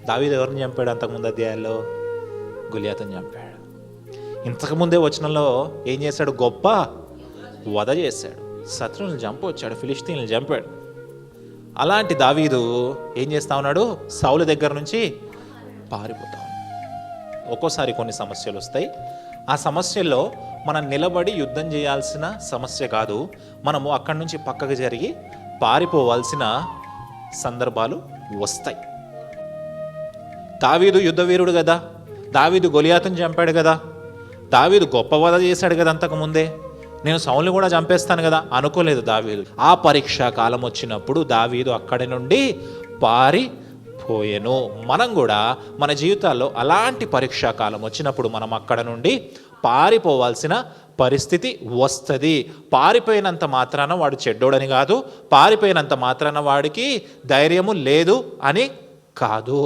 దావీదు ఎవరిని చంపాడు అంతకుముందు అధ్యాయాల్లో? గొలియాతుని చంపాడు. ఇంతకుముందే వచనంలో ఏం చేశాడు? గొప్ప వధ చేశాడు, శత్రువులను చంపొచ్చాడు, ఫిలిష్తీన్లను చంపాడు. అలాంటి దావీదు ఏం చేస్తా ఉన్నాడు? సౌలు దగ్గర నుంచి పారిపోతా ఉన్నాడు. ఒక్కోసారి కొన్ని సమస్యలు వస్తాయి. ఆ సమస్యల్లో మనం నిలబడి యుద్ధం చేయాల్సిన సమస్య కాదు, మనము అక్కడి నుంచి పక్కకు జరిగి పారిపోవాల్సిన సందర్భాలు వస్తాయి. దావీదు యుద్ధవీరుడు కదా, దావీదు గొలియాతుని చంపాడు కదా, దావీదు గొప్ప వధ చేశాడు కదా, అంతకుముందే నేను సౌలుని కూడా చంపేస్తాను కదా అనుకోలేదు దావీదు. ఆ పరీక్షా కాలం వచ్చినప్పుడు దావీదు అక్కడి నుండి పారిపోయెను. మనం కూడా మన జీవితాల్లో అలాంటి పరీక్షా కాలం వచ్చినప్పుడు మనం అక్కడ నుండి పారిపోవాల్సిన పరిస్థితి వస్తుంది. పారిపోయినంత మాత్రాన వాడు చెడ్డోడని కాదు, పారిపోయినంత మాత్రాన వాడికి ధైర్యము లేదు అని కాదు.